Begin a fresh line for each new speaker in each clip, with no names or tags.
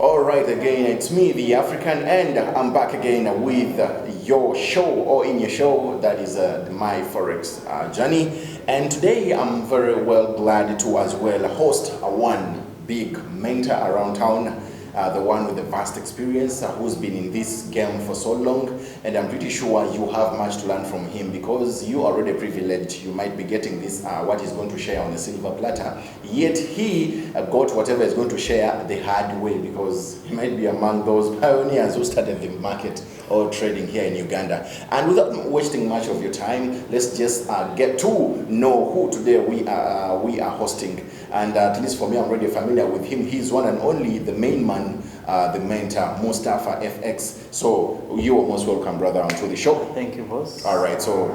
All right, again, it's me, the African, and I'm back again with your show, or in your show, that is my Forex journey. And today I'm very well glad to as well host one big mentor around town, the one with the vast experience, who's been in this game for so long, and I'm pretty sure you have much to learn from him because you are already privileged. You might be getting this, what he's going to share on a silver platter, yet he got whatever he's going to share the hard way, because he might be among those pioneers who started the market or trading here in Uganda. And without wasting much of your time, let's just get to know who today we are hosting. And at least for me, I'm already familiar with him. He's one and only, the main man, the mentor, Mustafa FX. So you are most welcome, brother, onto the show.
Thank you, boss.
All right, so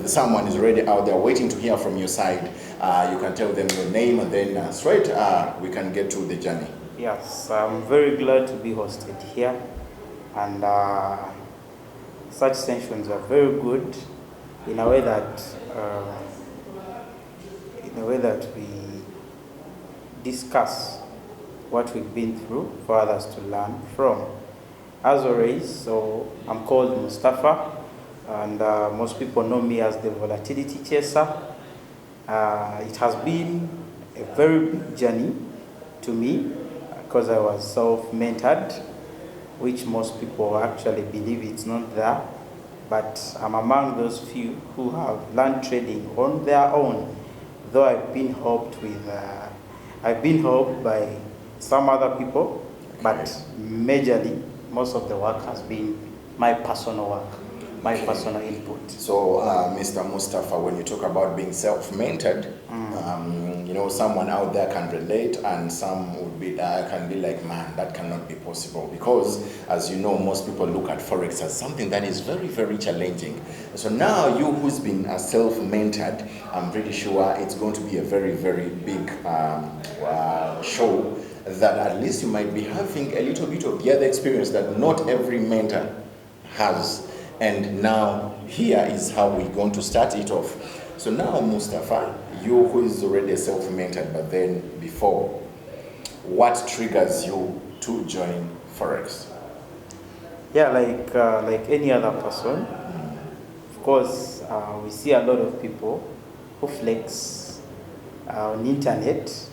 someone is already out there waiting to hear from your side. You can tell them your name, and then straight we can get to the journey.
Yes, I'm very glad to be hosted here, and such sessions are very good in a way that we discuss what we've been through for others to learn from. As always, so I'm called Mustafa, and most people know me as the volatility chaser. It has been a very big journey to me because I was self-mentored, which most people actually believe it's not there. But I'm among those few who have learned trading on their own, though I've been helped by some other people, but majorly, most of the work has been my personal work, my personal input.
So, Mr. Mustafa, when you talk about being self-mentored, you know, someone out there can relate, and some would be can be like, man, that cannot be possible, because, as you know, most people look at Forex as something that is very, very challenging. So now, you who's been self-mentored, I'm pretty sure it's going to be a very, very big show, that at least you might be having a little bit of the other experience that not every mentor has. And now, here is how we're going to start it off. So now, Mustafa, you who is already self-mentored, but then before, what triggers you to join Forex?
Yeah, like any other person, of course, we see a lot of people who flex on internet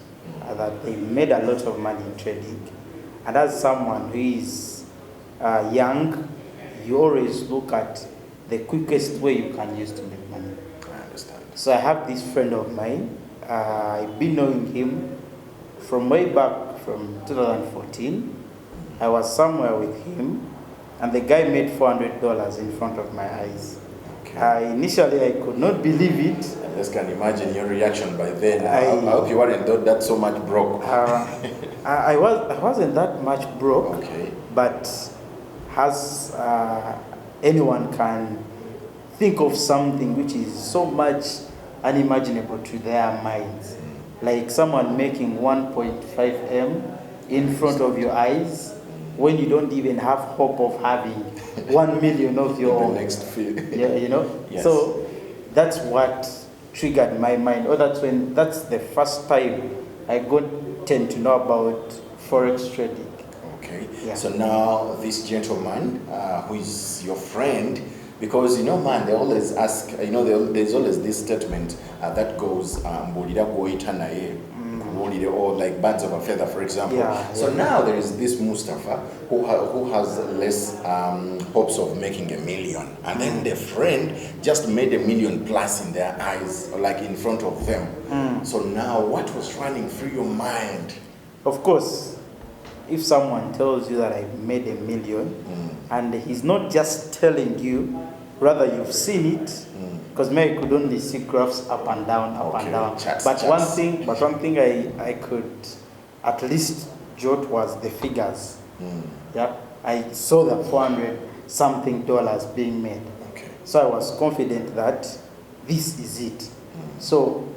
that they made a lot of money in trading. And as someone who is young, you always look at the quickest way you can use to make money.
I understand.
So I have this friend of mine. I've been knowing him from way back from 2014. I was somewhere with him, and the guy made $400 in front of my eyes. Okay. Initially, I could not believe it.
I just can imagine your reaction by then. I hope you weren't that so much broke.
I wasn't that much broke,
okay.
But as anyone can think of something which is so much unimaginable to their minds, like someone making 1.5 M in front of your eyes when you don't even have hope of having 1 million of your own.
Next field.
Yeah, you know.
Yes.
So that's what triggered my mind. Or that's the first time I tend to know about Forex trading.
Okay.
Yeah.
So now this gentleman, who is your friend, because you know, man, they always ask, you know, there's always this statement that goes, or like birds of a feather, for example.
Yeah,
so now there is this Mustafa who has less hopes of making $1 million, and then the friend just made $1 million plus in their eyes, like in front of them. So now, what was running through your mind?
Of course, if someone tells you that I made $1 million, and he's not just telling you, rather you've seen it, because maybe I could only see graphs up and down, and down. But one thing I could at least jot was the figures. Yeah, I saw the 400 something dollars being made.
Okay.
So I was confident that this is it. So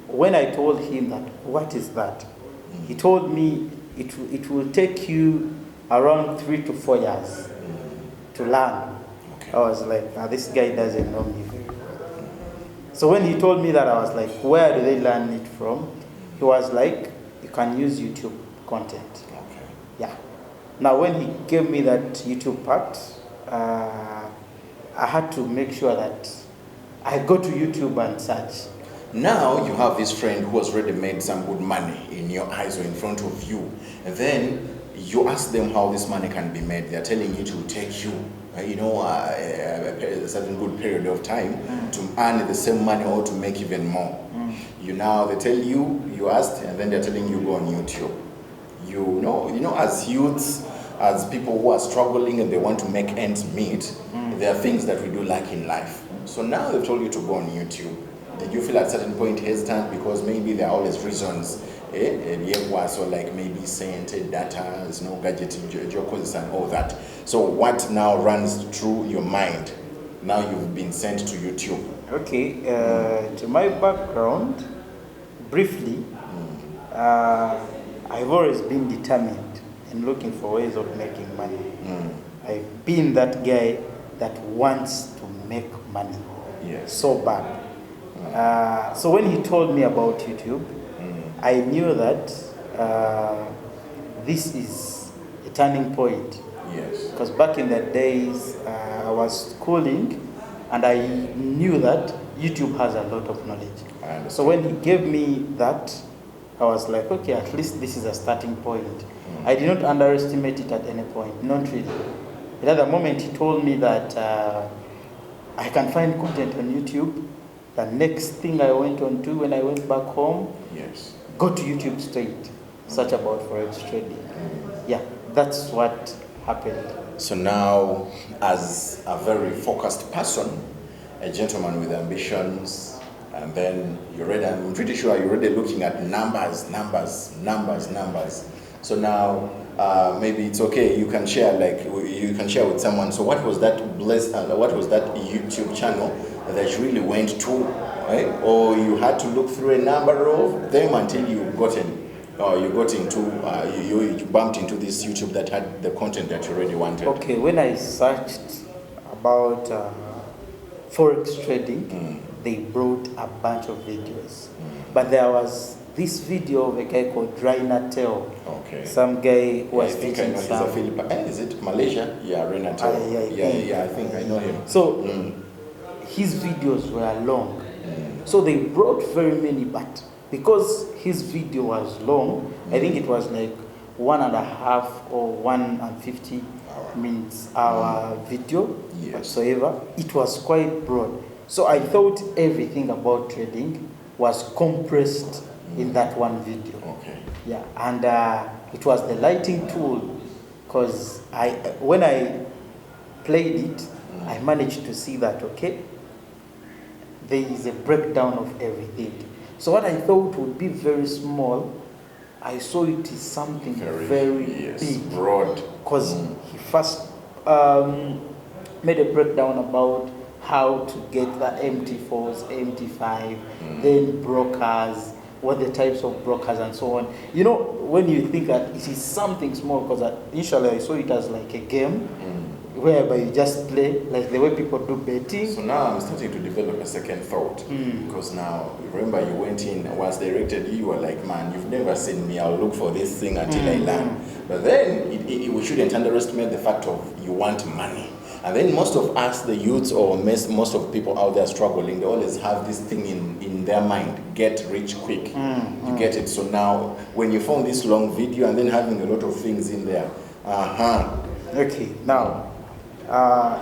when I told him that, what is that? He told me it will take you around 3 to 4 years to learn. Okay. I was like, this guy doesn't know me very well. So when he told me that, I was like, where do they learn it from? He was like, you can use YouTube content.
Okay.
Yeah. Now, when he gave me that YouTube part, I had to make sure that I go to YouTube and search.
Now you have this friend who has already made some good money in your eyes or in front of you, and then you ask them how this money can be made. They're telling you to take you, a certain good period of time to earn the same money or to make even more. They tell you, you asked, and then they're telling you go on YouTube. You know, as youths, as people who are struggling and they want to make ends meet, there are things that we do lack in life. So now they've told you to go on YouTube. Did you feel at a certain point hesitant because maybe there are always reasons? So like maybe scented data, gadget jokes and all that. So what now runs through your mind? Now you've been sent to YouTube.
Okay, to my background, briefly, I've always been determined in looking for ways of making money. I've been that guy that wants to make money.
Yes.
So bad. So when he told me about YouTube, I knew that this is a turning point.
Yes.
Because back in the days, I was schooling, and I knew that YouTube has a lot of knowledge. So when he gave me that, I was like, okay, at least this is a starting point. I did not underestimate it at any point, not really. But at the moment he told me that I can find content on YouTube, the next thing I went on to when I went back home,
yes,
go to YouTube straight, search about Forex trading. Yeah, that's what happened.
So now, as a very focused person, a gentleman with ambitions, and then I'm pretty sure you're already looking at numbers. So now, maybe it's okay. You can share with someone. So what was that YouTube channel that you really went to, right? Or you had to look through a number of them until you bumped into this YouTube that had the content that you already wanted?
Okay, when I searched about Forex trading, they brought a bunch of videos. But there was this video of a guy called Rainatel.
Okay.
Some guy who was
I know he's a Philippine. Is it Malaysia? Yeah, Rainatel. I think I know him.
So his videos were long. So they brought very many, but because his video was long, I think it was like 1.5 or 150 minutes hour video, whatsoever. It was quite broad. So I thought everything about trading was compressed in that one video.
Okay.
Yeah, and it was the lighting tool, because when I played it, I managed to see that, okay, there is a breakdown of everything. So what I thought would be very small, I saw it is something very big.
Broad.
Because he first made a breakdown about how to get the MT4s, MT5, then brokers, what the types of brokers and so on. You know, when you think that it is something small, because initially I saw it as like a game, whereby you just play, like the way people do betting.
So now I'm starting to develop a second thought, because now, remember you went in, once directed you were like, man, you've never seen me, I'll look for this thing until I learn. But then, we shouldn't underestimate the fact of you want money. And then most of us, the youths, or most of people out there struggling, they always have this thing in their mind, get rich quick. You get it. So now, when you found this long video and then having a lot of things in there,
Okay, now,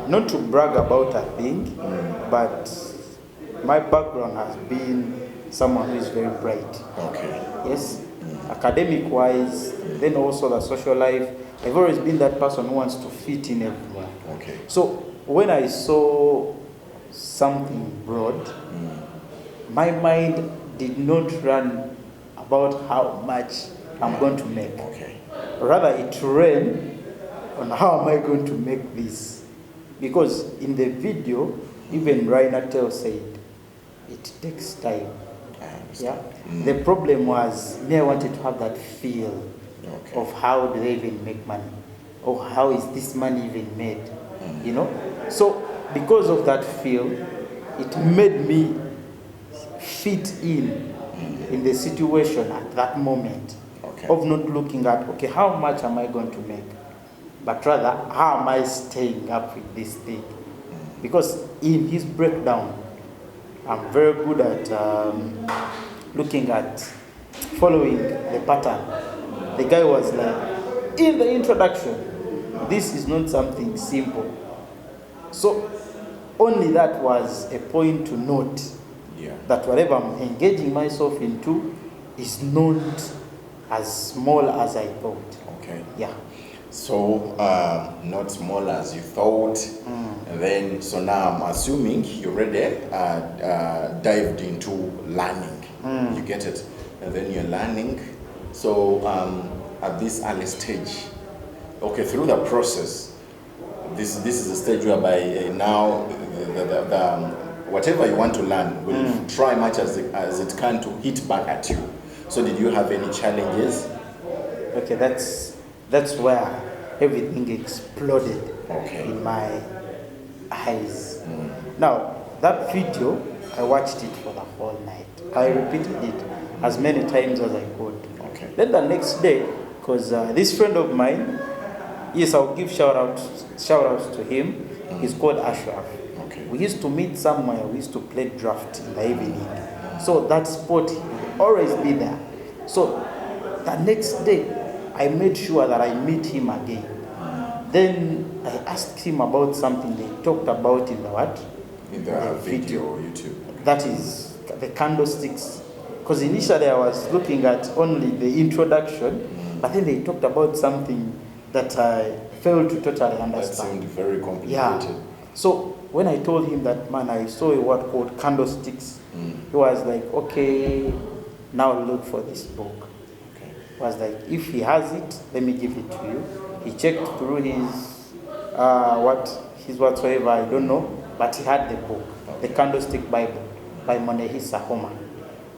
not to brag about a thing, but my background has been someone who is very bright.
Okay.
Yes, academic-wise, then also the social life. I've always been that person who wants to fit in everywhere.
Okay.
So when I saw something broad, my mind did not run about how much I'm going to make.
Okay.
Rather, it ran on how am I going to make this. Because in the video, even Rainatel said, it takes time. Yeah. The problem was, I wanted to have that feel of how do they even make money, or how is this money even made, you know. So because of that feel, it made me fit in the situation at that moment of not looking at, okay, how much am I going to make? but rather how am I staying up with this thing? Because in his breakdown, I'm very good at looking at following the pattern. The guy was like, in the introduction, this is not something simple. So only that was a point to note, that whatever I'm engaging myself into is not as small as I thought.
Okay.
Yeah.
So not small as you thought. And then, so now I'm assuming you already dived into learning. You get it? And then you're learning. So at this early stage, okay, through the process, this is a stage whereby now whatever you want to learn will try much as it can to hit back at you. So did you have any challenges?
Okay, that's where everything exploded in my eyes. Now, that video, I watched it for the whole night. I repeated it as many times as I could.
Okay.
Then the next day, because this friend of mine, yes, I'll give shout outs to him. He's called Ashraf.
Okay.
We used to meet somewhere. We used to play draft in the evening. So that spot will always be there. So the next day, I made sure that I meet him again. Then I asked him about something they talked about in the what?
In the video, YouTube. Okay.
That is the candlesticks. Because initially I was looking at only the introduction, but then they talked about something that I failed to totally understand.
That seemed very complicated.
Yeah. So when I told him that, man, I saw a word called candlesticks, he was like, okay, now look for this book.
Okay.
Was like, if he has it, let me give it to you. He checked through his whatsoever, I don't know, but he had the book, the Candlestick Bible by Monehi Sahoma.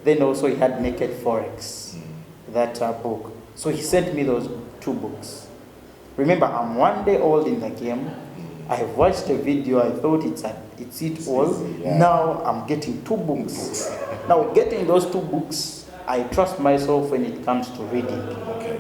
Then also he had Naked Forex, that book. So he sent me those two books. Remember, I'm 1 day old in the game. I've watched a video, I thought it's it all.
Yeah.
Now I'm getting two books. Now getting those two books, I trust myself when it comes to reading.
Okay.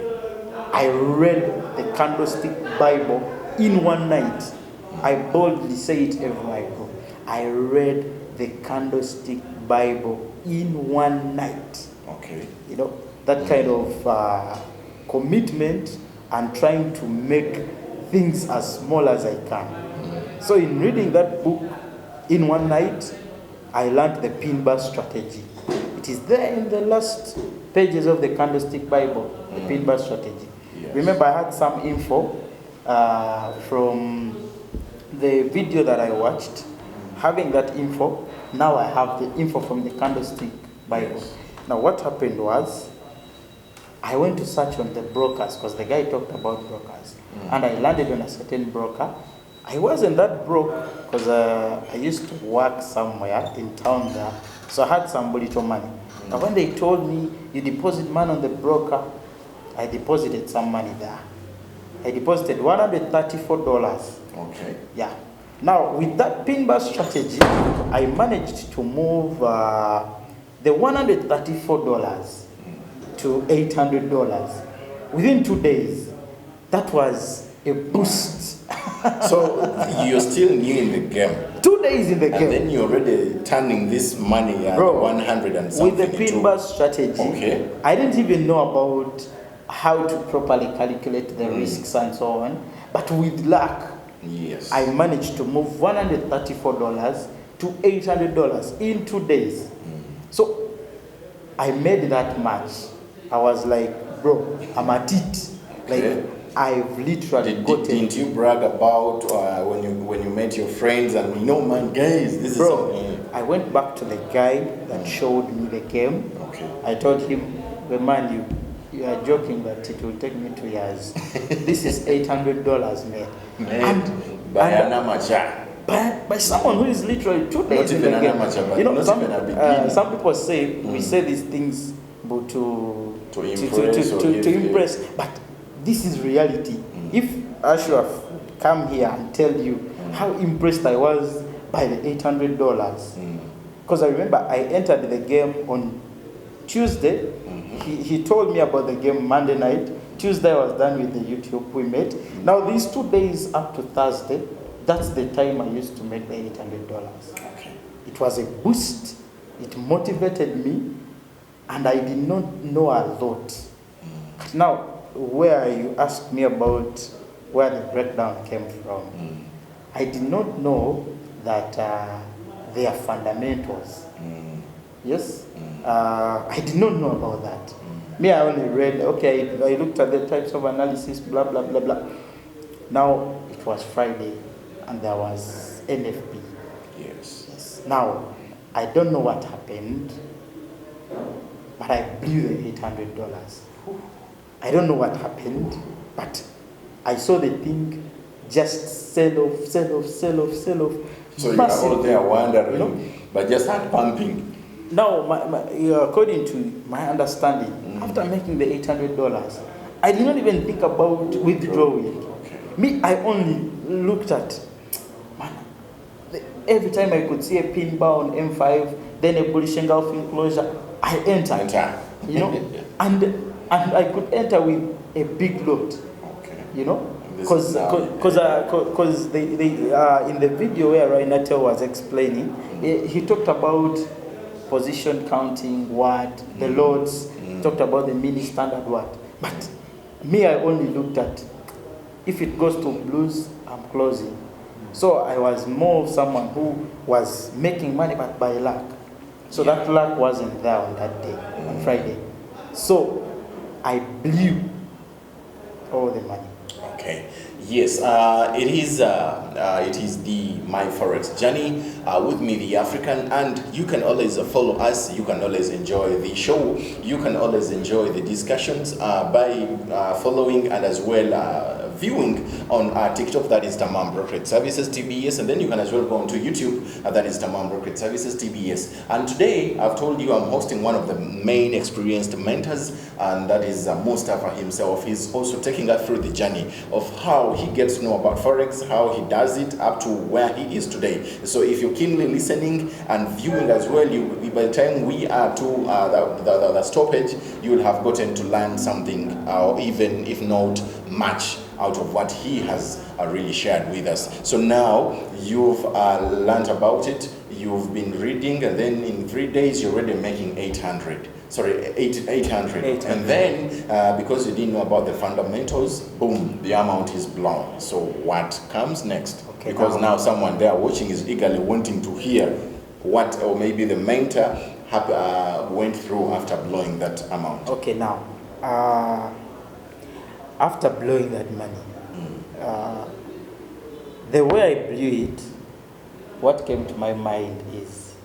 I read the Candlestick Bible in one night. I boldly say it everywhere I go. I read the Candlestick Bible in one night.
Okay.
You know, that kind of commitment and trying to make things as small as I can. So in reading that book in one night, I learned the pin bar strategy. It is there in the last pages of the Candlestick Bible, the pin bar strategy.
Yes.
Remember, I had some info from the video that I watched. Having that info, now I have the info from the Candlestick Bible.
Yes.
Now what happened was, I went to search on the brokers, because the guy talked about brokers, and I landed on a certain broker. I wasn't that broke, because I used to work somewhere in town there, so I had some little money. Now when they told me, you deposit money on the broker, I deposited some money there. I deposited $134.
Okay.
Yeah. Now, with that pin bar strategy, I managed to move the $134 to $800 within 2 days. That was a boost.
So you're still new in the game.
2 days in the game.
And then you're already turning this money at
Bro,
100 and something.
with the pin bar strategy,
Okay.
I didn't even know about how to properly calculate the risks and so on. But with luck,
yes,
I managed to move $134 to $800 in 2 days. So I made that much. I was like, bro, I'm at it.
Okay.
Like, I've literally gotten.
Didn't you brag about when you met your friends and man, guys, this is something?
I went back to the guy that showed me the game.
Okay.
I told him, the man, you are joking that it will take me 2 years. This is $800, man.
By an amateur.
By someone who is literally 2 days in the
Not even
game.
an amateur, but
You know,
not even a beginner.
some people say we say these things but to impress, but this is reality. If Ashraf come here and tell you how impressed I was by the $800, because I remember I entered the game on Tuesday. He told me about the game Monday night. Tuesday I was done with the YouTube. We met. Now these 2 days up to Thursday, that's the time I used to make the $800.
Okay.
It was a boost. It motivated me, and I did not know a lot. Now, where you asked me about where the breakdown came from, I did not know that they are fundamentals. Yes? I did not know about that. Me, I only read, okay, I looked at the types of analysis, blah, blah, blah, blah. Now, it was Friday, and there was NFP.
Yes.
Now, I don't know what happened, but I blew the $800. I don't know what happened, but I saw the thing just sell off.
So you are all there wondering, but just had pumping.
Now, according to my understanding, after making the $800, I did not even think about withdrawing.
Okay.
Me, I only looked at, man, every time I could see a pin bar on M5, then a bullish engulfing closure, I entered. You know, and I could enter with a big lot.
Okay.
You know, because they in the video where Rainatel was explaining, he talked about position counting, what the loads, talked about the mini standard what. But me, I only looked at, if it goes to blues, I'm closing. So I was more of someone who was making money but by luck. So that luck wasn't there on that day, on Friday. So I blew all the money.
Okay. Yes, it is the My Forex journey with me, the African, and you can always follow us. You can always enjoy the show. You can always enjoy the discussions by following and as well viewing on TikTok, that is Tamam Brokerage Services TBS, and then you can as well go onto YouTube, that is Tamam Brokerage Services TBS. And today I've told you I'm hosting one of the main experienced mentors, and that is Mustafa himself. He's also taking us through the journey of how he gets to know about Forex, how he does it up to where he is today. So if you're keenly listening and viewing as well, by the time we are to the stoppage, you will have gotten to learn something, or even if not much, out of what he has really shared with us. So now you've learned about it, you've been reading, and then in 3 days you're already making 800. And then because you didn't know about the fundamentals, boom, the amount is blown. So what comes next?
Okay,
because now someone there watching is eagerly wanting to hear what, or maybe the mentor went through after blowing that amount.
Okay, now after blowing that money, the way I blew it, what came to my mind is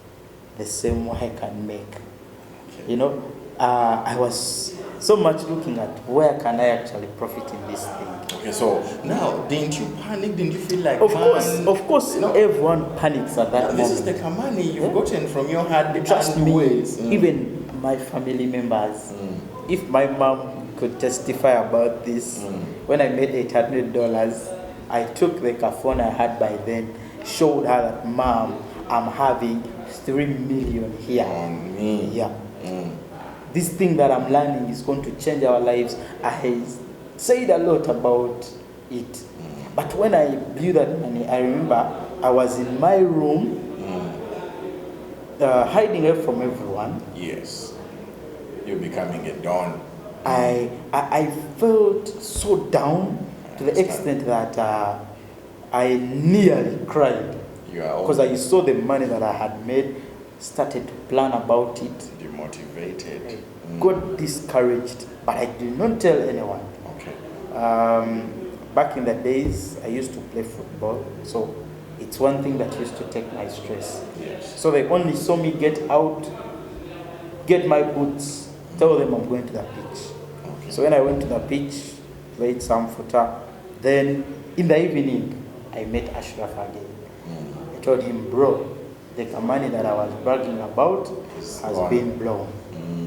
the same way I can make.
Okay.
You know, I was so much looking at where can I actually profit in this thing.
Okay, so now, didn't you panic? Didn't you feel like,
of course, you know, everyone panics at that moment.
This is the money you've gotten from your hard
Trust me,
ways.
even my family members, if my mom could testify about this, when I made $800, I took the phone I had by then, showed her that, Mom, I'm having 3 million here.
On me.
Yeah. This thing that I'm learning is going to change our lives. I said a lot about it. But when I blew that money, I remember I was in my room, hiding away from everyone.
Yes. You're becoming a don.
I felt so down to the extent that I nearly cried. Because I saw the money that I had made, started to plan about it.
Demotivated.
Got discouraged, but I did not tell anyone.
Okay.
Back in the days, I used to play football, so it's one thing that used to take my stress.
Yes.
So they only saw me get out, get my boots, tell them I'm going to the pitch.
Okay.
So when I went to the pitch, played some footer, then in the evening, I met Ashraf again. I told him, bro, the money that I was bragging about has been blown.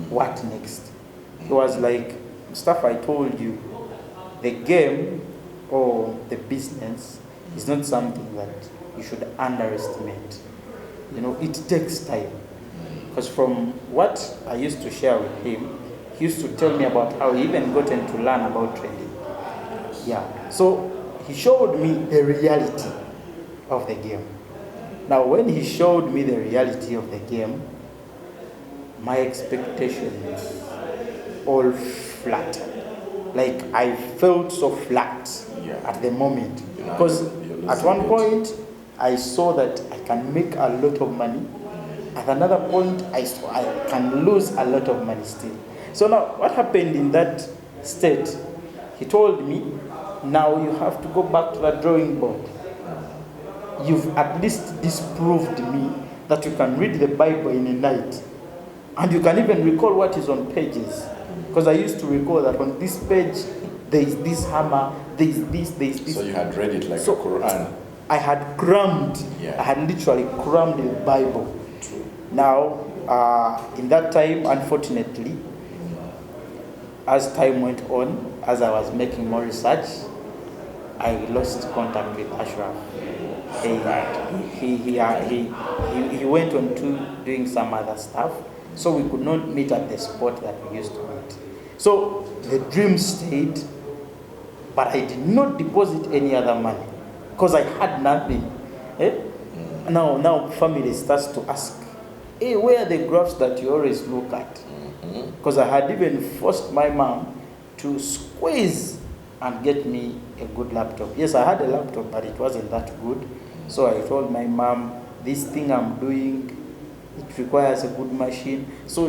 What next? He was like, Mustafa, I told you, the game or the business is not something that you should underestimate. You know, it takes time. Because from what I used to share with him, he used to tell me about how he even gotten to learn about trading. Yeah. So he showed me the reality of the game. Now, when he showed me the reality of the game, my expectations all flat. Like I felt so flat at the moment. Because at one point, I saw that I can make a lot of money. At another point, I saw I can lose a lot of money still. So now, what happened in that state? He told me, now you have to go back to the drawing board. You've at least disproved me that you can read the Bible in a night. And you can even recall what is on pages. Because I used to recall that on this page, there is this hammer, there is this.
So you had read it like a Quran.
I had crammed, I had literally crammed the Bible.
True.
Now, in that time, unfortunately, as time went on, as I was making more research, I lost contact with Ashraf. He went on to doing some other stuff, so we could not meet at the spot that we used to meet. So the dream stayed, but I did not deposit any other money because I had nothing. Now family starts to ask, hey, where are the graphs that you always look at? Because I had even forced my mom to squeeze and get me a good laptop. Yes, I had a laptop, but it wasn't that good. So I told my mom, this thing I'm doing, it requires a good machine. So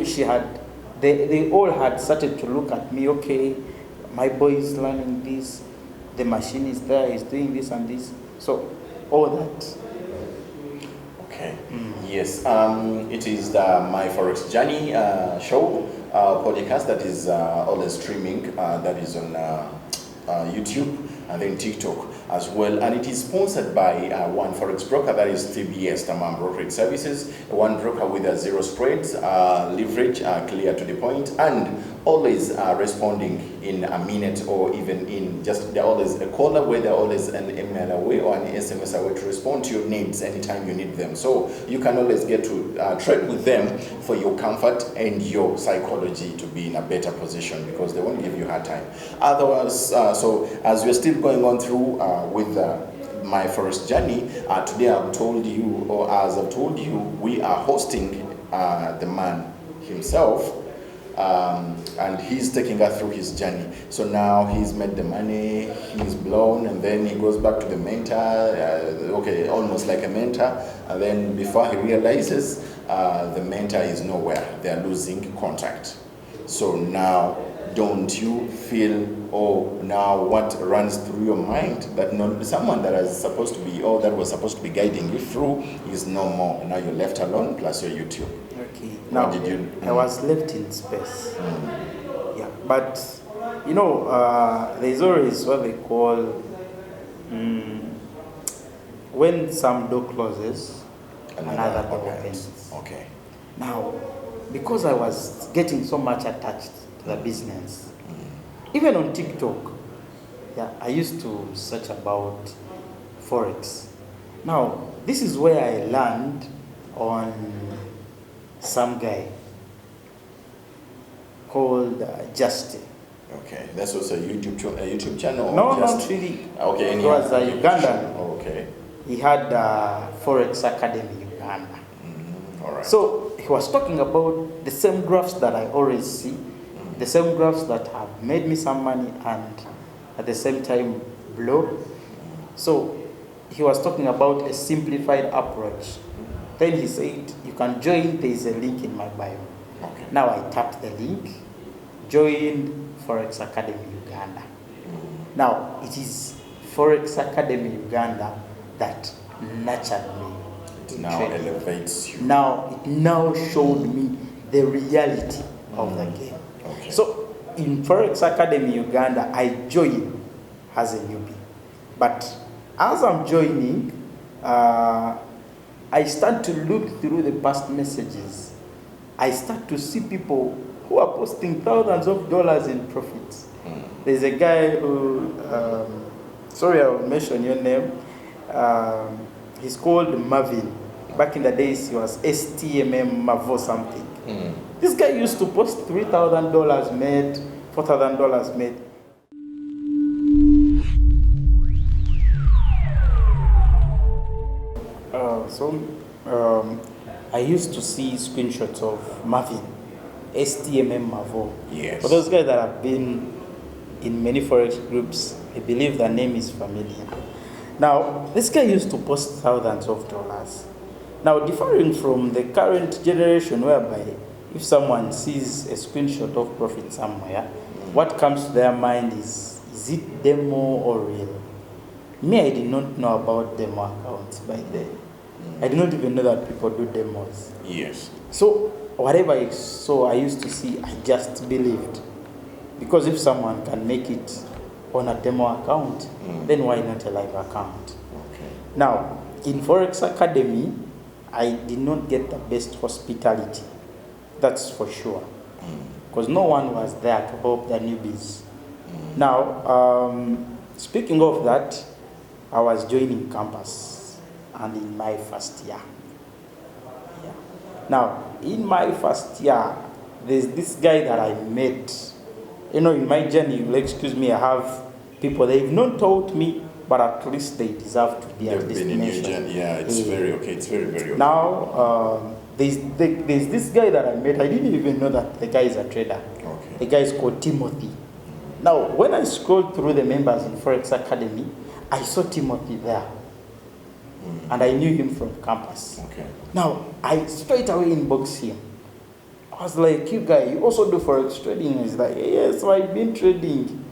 they all had started to look at me, okay, my boy is learning this, the machine is there, he's doing this and this. So all that.
Okay. Yes. It is the My Forex Journey show podcast that is always streaming. That is on YouTube and then TikTok as well. And it is sponsored by one Forex broker, that is TBS, Tamam Brokerage Services. One broker with a zero spreads, leverage, clear to the point, and always responding in a minute or even in just, they're always a call away, they're always an email away or an SMS away to respond to your needs anytime you need them. So you can always get to trade with them for your comfort and your psychology to be in a better position, because they won't give you a hard time. Otherwise, so as we're still going on through with My Forex Journey, today I've told you, or as I've told you, we are hosting the man himself. And he's taking us through his journey. So now he's made the money, he's blown, and then he goes back to the mentor, okay, almost like a mentor, and then before he realizes the mentor is nowhere, they're losing contact. So now, don't you feel, oh, now what runs through your mind, that someone that is supposed to be, or that was supposed to be guiding you through is no more. Now you're left alone, plus your YouTube.
Okay. Now,
what did you?
I was left in space. Yeah, but you know, there's always what they call when some door closes, another door opens.
Okay.
Now, because I was getting so much attached to the business, even on TikTok, yeah, I used to search about Forex. Now, this is where I learned on some guy called Justin.
Okay, that's also a YouTube channel?
No, not really.
Okay,
it was Ugandan.
Oh, okay.
He had Forex Academy Uganda.
All right.
So he was talking about the same graphs that I always see, the same graphs that have made me some money and at the same time blow. So he was talking about a simplified approach. Then he said, you can join, there is a link in my bio.
Okay.
Now I tapped the link, joined Forex Academy Uganda. Now it is Forex Academy Uganda that nurtured me.
It now elevates you.
Now it now showed me the reality of the game.
Okay.
So in Forex Academy Uganda, I joined as a newbie. But as I'm joining, I start to look through the past messages. I start to see people who are posting thousands of dollars in profits. There's a guy who, sorry, I will mention your name. He's called Marvin. Back in the days, he was STMM Mavo something. This guy used to post $3,000 made, $4,000 made. I used to see screenshots of Marvin, STMM Mavo.
Yes.
For those guys that have been in many forex groups, I believe the name is familiar. Now, this guy used to post thousands of dollars. Now, differing from the current generation whereby if someone sees a screenshot of profit somewhere, what comes to their mind is it demo or real? Me, I did not know about demo accounts by then. I did not even know that people do demos.
Yes.
So whatever I saw, I used to see, I just believed. Because if someone can make it on a demo account, then why not a live account?
Okay.
Now, in Forex Academy, I did not get the best hospitality. That's for sure. Because no one was there to help the newbies. Now, speaking of that, I was joining campus and in my first year. Yeah. Now, in my first year, there's this guy that I met. You know, in my journey, you'll excuse me, I have people, they've not taught me, but at least they deserve to be at this mentioned.
Yeah, it's very okay. It's very, very okay.
Now, there's this guy that I met. I didn't even know that the guy is a trader.
Okay.
The guy is called Timothy. Now, when I scrolled through the members in Forex Academy, I saw Timothy there. And I knew him from campus.
Okay.
Now, I straight away inboxed him. I was like, you guy, you also do Forex trading? He's like, yes, so I've been trading.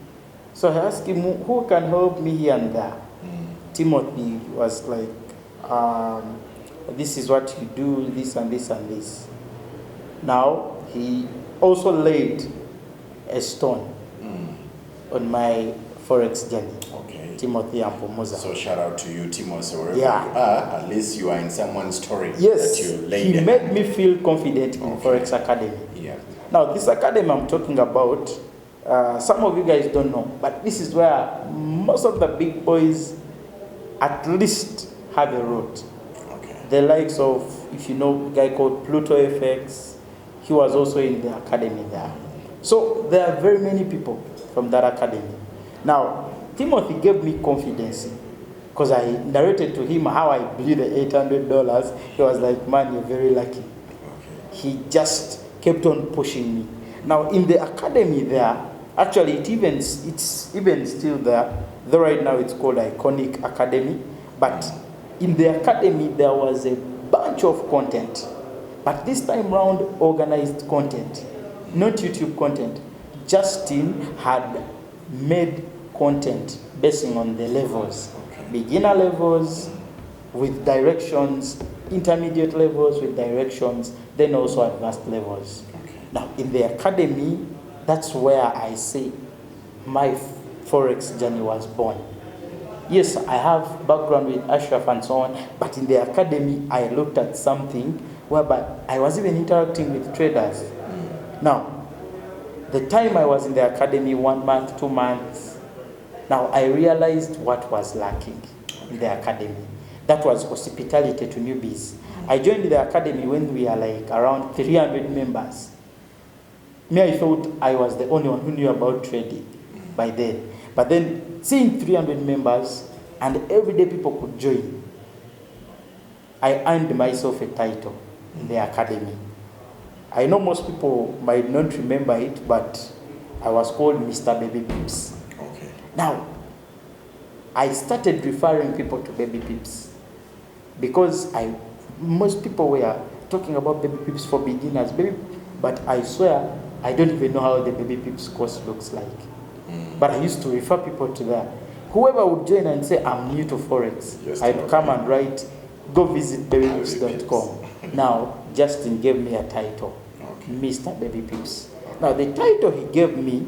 So I asked him, who can help me here and there? Timothy was like, this is what you do, this and this and this. Now, he also laid a stone on my Forex journey.
Okay.
Timothy Ampomoza.
So shout out to you, Timothy, wherever
Yeah.
you are. At least you are in someone's story.
Yes,
That you laid
he
there.
made me feel confident in
Okay.
Forex Academy.
Yeah.
Now, this academy I'm talking about, some of you guys don't know, but this is where most of the big boys at least have a route.
Okay.
The likes of, if you know, a guy called Pluto FX, he was also in the academy there. So there are very many people from that academy. Now, Timothy gave me confidence because I narrated to him how I blew the $800. He was like, man, you're very lucky.
Okay.
He just kept on pushing me. Now, in the academy there, actually, it's even still there, though right now it's called Iconic Academy. But in the academy, there was a bunch of content. But this time round, organized content, not YouTube content. Justin had made content basing on the levels. Beginner levels with directions, intermediate levels with directions, then also advanced levels. Now, in the academy, that's where I say my Forex journey was born. Yes, I have background with Ashraf and so on, but in the academy, I looked at something whereby I was even interacting with traders. Now, the time I was in the academy, 1 month, 2 months, now I realized what was lacking in the academy. That was hospitality to newbies. I joined the academy when we are like around 300 members. Me, I thought I was the only one who knew about trading by then. But then seeing 300 members and everyday people could join, I earned myself a title in the academy. I know most people might not remember it, but I was called Mr. Baby Pips.
Okay.
Now, I started referring people to Baby Pips because most people were talking about Baby Pips for beginners, but I swear I don't even know how the Baby Pips course looks like. But I used to refer people to that. Whoever would join and say, I'm new to Forex,
Yes,
I'd come and write, go visit babypips.com. Now, Justin gave me a title, Mr. Baby Pips. Now, the title he gave me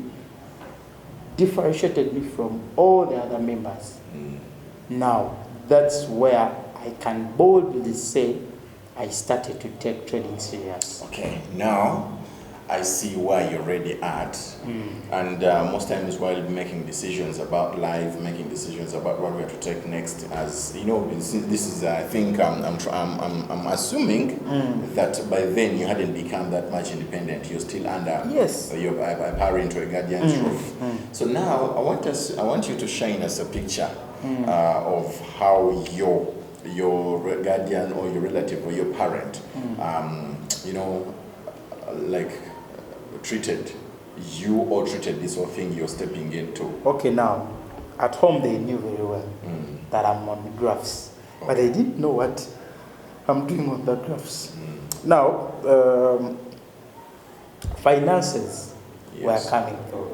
differentiated me from all the other members. Now, that's where I can boldly say I started to take trading serious.
Okay. Now, I see where you're already at. And most times while making decisions about life, making decisions about what we have to take next, as you know, this is I think I'm assuming that by then you hadn't become that much independent. You're still under a parent or a guardian's roof. So now I want you to shine us a picture of how your guardian or your relative or your parent, you know, like treated you or treated this whole thing you're stepping into.
Okay, now, at home they knew very well that I'm on graphs, but they didn't know what I'm doing on the graphs. Now, finances were coming through.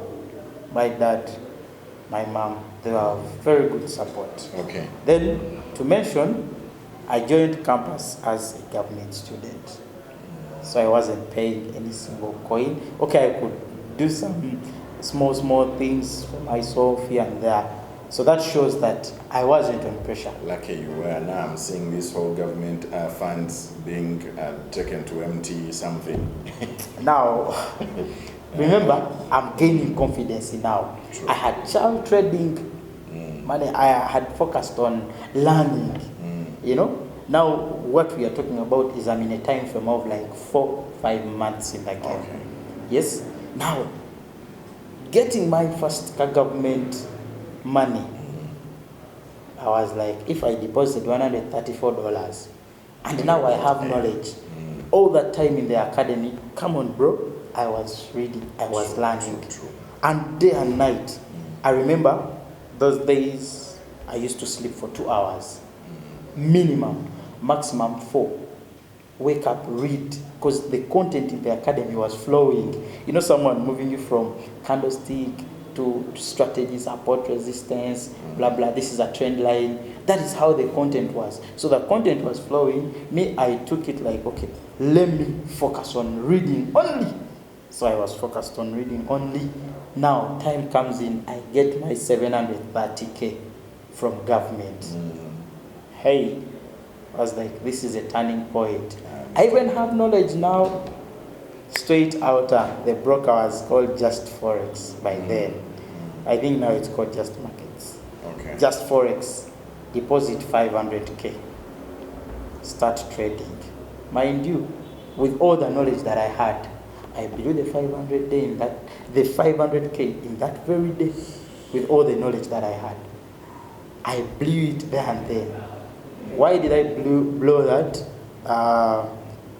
My dad, my mom, they were very good support.
Okay.
Then, to mention, I joined campus as a government student. So I wasn't paying any single coin. Okay, I could do some small things for myself here and there. So that shows that I wasn't on pressure.
Lucky you were. Now I'm seeing this whole government funds being taken to empty something.
Now, remember, I'm gaining confidence now.
True.
I had child trading money. I had focused on learning, you know. Now, what we are talking about is I'm in a time frame of like 4-5 months in the game.
Okay.
Yes. Now, getting my first government money, I was like, if I deposit $134, and now I have knowledge. All that time in the academy, come on, bro. I was reading, I was learning, and day and night. I remember those days I used to sleep for 2 hours, minimum, maximum 4. Wake up, read, because the content in the academy was flowing. You know, someone moving you from candlestick to strategy, support, resistance, blah, blah. This is a trend line. That is how the content was. So the content was flowing. Me, I took it like, okay, let me focus on reading only. So I was focused on reading only. Now, time comes in, I get my 730K from government. Hey, I was like, this is a turning point. I even have knowledge now. Straight out, the broker was called Just Forex by then. I think now it's called Just Markets.
Okay. Just
Forex. Deposit 500K. Start trading. Mind you, with all the knowledge that I had, I blew the 500K in that very day with all the knowledge that I had. I blew it there and then. Why did I blow that?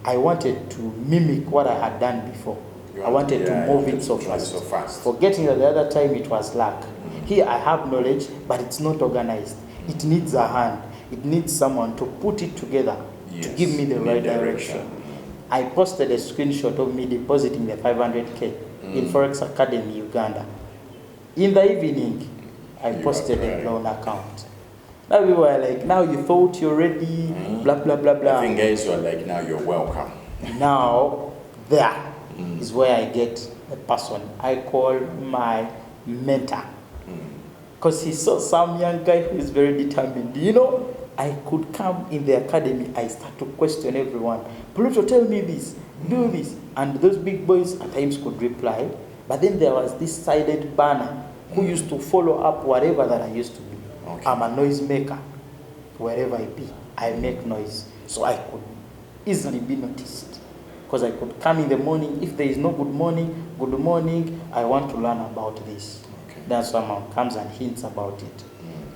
I wanted to mimic what I had done before. I wanted to move it so fast. Forgetting that the other time it was luck. Here I have knowledge, but it's not organized. It needs a hand. It needs someone to put it together to give me the right direction. I posted a screenshot of me depositing the 500K in Forex Academy, Uganda. In the evening, I posted a loan account. Now we were like, now you thought you're ready, blah, blah, blah, blah.
I think guys were like, now you're welcome.
Now, there is where I get the person I call my mentor. Because he saw some young guy who is very determined. You know, I could come in the academy, I start to question everyone. Pluto, tell me this, do this. And those big boys at times could reply. But then there was this silent banner who used to follow up whatever that I used to be. Okay. I'm a noise maker. Wherever I be, I make noise. So I could easily be noticed. Because I could come in the morning. If there is no good morning, I want to learn about this. Okay. Then someone comes and hints about it.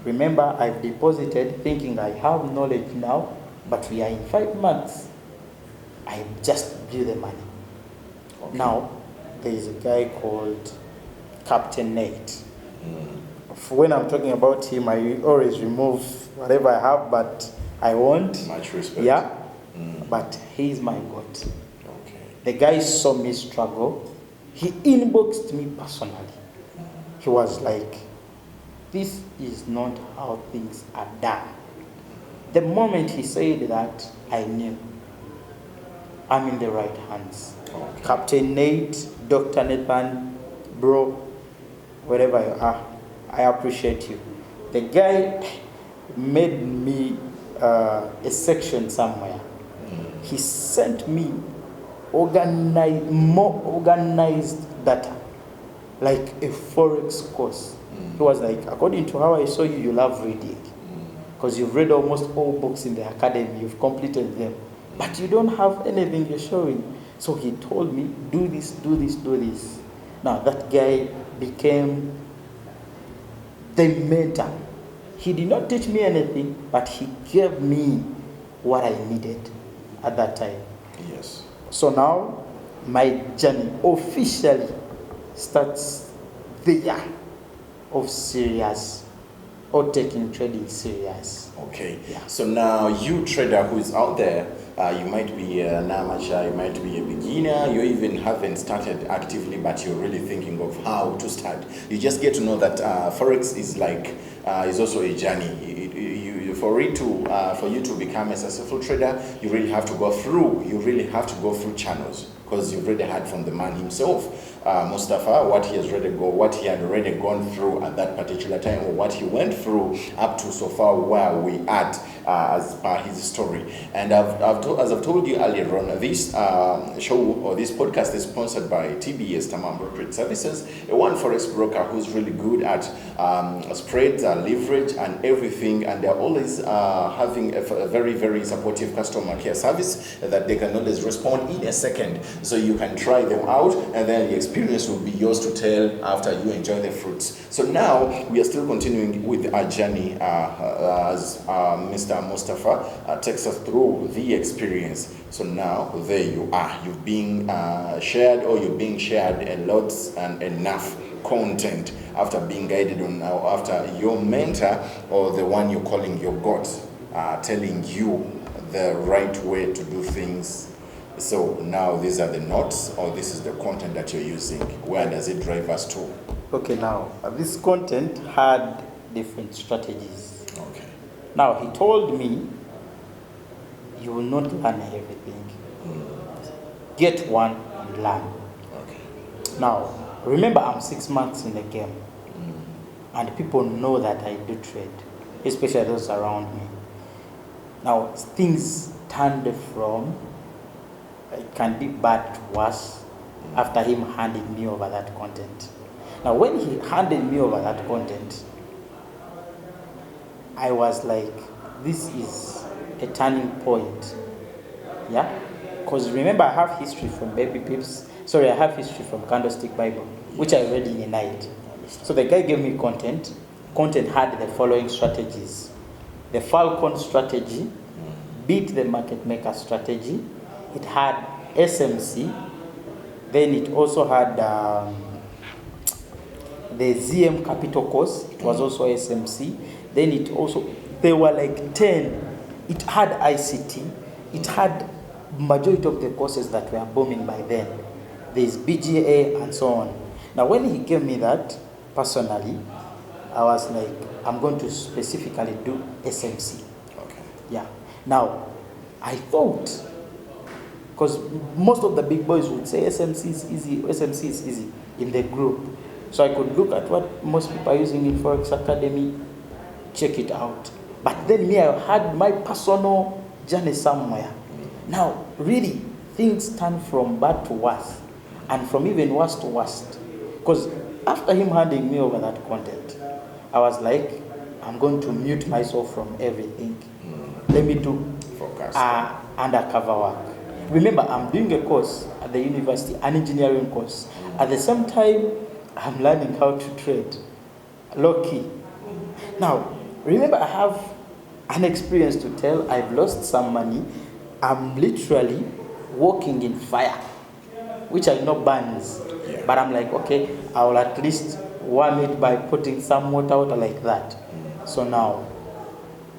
Remember, I've deposited thinking I have knowledge now, but we are in 5 months. I just blew the money. Okay. Now, there is a guy called Captain Nate. When I'm talking about him, I always remove whatever I have, but I won't.
Much respect.
Yeah, but he's my God.
Okay.
The guy saw me struggle. He inboxed me personally. He was like, this is not how things are done. The moment he said that, I knew I'm in the right hands. Okay. Captain Nate, Dr. Nathan, bro, wherever you are, I appreciate you. The guy made me a section somewhere. He sent me more organized data, like a forex course. He was like, according to how I saw you, you love reading. Because you've read almost all books in the academy, you've completed them. But you don't have anything you're showing. So he told me, do this, do this, do this. Now that guy became the mentor. He did not teach me anything, but he gave me what I needed at that time.
Yes.
So now my journey officially starts the year of serious or taking trading serious.
Okay.
Yeah.
So now you trader who is out there, you might be an amateur, you might be a beginner, you even haven't started actively, but you're really thinking of how to start. You just get to know that Forex is like, is also a journey. For you to become a successful trader, you really have to go through channels, because you've already heard from the man himself, Mustafa, what he had already gone through at that particular time, or what he went through up to so far where we at, as per his story. And as I've told you earlier on, this show or this podcast is sponsored by TBS Tamam Brokerage Services, a one forex broker who's really good at spreads, leverage, and everything. And they're always having a very, very supportive customer care service that they can always respond in a second. So you can try them out, and then the experience will be yours to tell after you enjoy the fruits. So now we are still continuing with our journey as Mr. Mustafa takes us through the experience. So now there you are. You've been shared, or you're being shared a lot and enough content after being guided on, after your mentor, or the one you're calling your God, telling you the right way to do things. So now these are the notes, or this is the content that you're using. Where does it drive us to?
Okay, now this content had different strategies.
Okay.
Now he told me, you will not learn everything. Get one and learn.
Okay.
Now remember, I'm 6 months in the game, and people know that I do trade, especially those around me. Now things turned from, it can be bad to worse after him handing me over that content. Now when he handed me over that content, I was like, this is a turning point. Yeah? Because remember, I have history from Baby Pips. Sorry, I have history from Candlestick Bible, which I read in a night. So the guy gave me content. Content had the following strategies: the Falcon strategy, beat the market maker strategy. It had SMC. Then it also had the ZM Capital course. It was also SMC. Then there were like 10. It had ICT. It had majority of the courses that were booming by then. There's BGA and so on. Now when he gave me that, personally, I was like, I'm going to specifically do SMC.
Okay.
Yeah. Now, I thought, because most of the big boys would say SMC is easy in the group. So I could look at what most people are using in Forex Academy, check it out. But then me, I had my personal journey somewhere. Now, really, things turn from bad to worse, and from even worse to worst. Because after him handing me over that content, I was like, I'm going to mute myself from everything. Let me do undercover work. Remember, I'm doing a course at the university, an engineering course. At the same time, I'm learning how to trade. Low key. Now, remember, I have an experience to tell. I've lost some money. I'm literally walking in fire, which I know burns. Yeah. But I'm like, okay, I will at least warm it by putting some water like that. So now,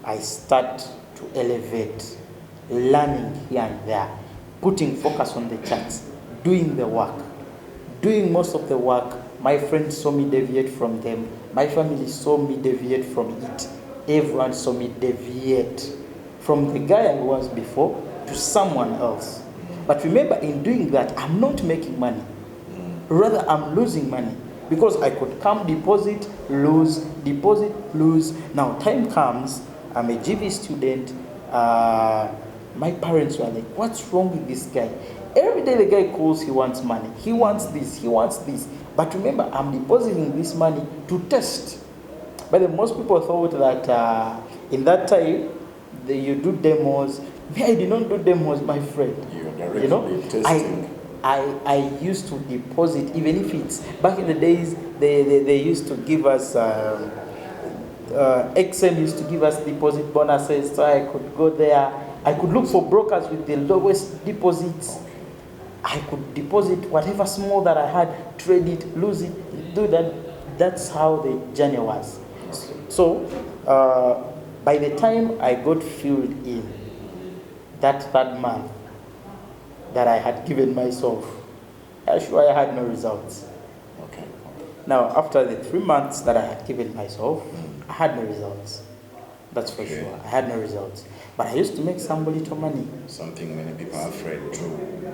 I start to elevate, learning here and there, putting focus on the charts, doing the work, doing most of the work. My friends saw me deviate from them. My family saw me deviate from it. Everyone saw me deviate from the guy I was before to someone else. But remember, in doing that, I'm not making money. Rather, I'm losing money, because I could come deposit, lose. Now, time comes, I'm a GV student. My parents were like, what's wrong with this guy? Every day the guy calls, he wants money. He wants this, he wants this. But remember, I'm depositing this money to test. But then most people thought that in that time, you do demos. Me, I did not do demos, my friend.
You're directly testing.
I used to deposit, even if it's back in the days, they used to give us XM used to give us deposit bonuses, so I could go there. I could look for brokers with the lowest deposits. I could deposit whatever small that I had, trade it, lose it, do that. That's how the journey was. So by the time I got filled in that third month that I had given myself, I had no results.
Okay.
Now, after the 3 months that I had given myself, I had no results. That's for sure. I had no results. But I used to make some little money.
Something many people are afraid to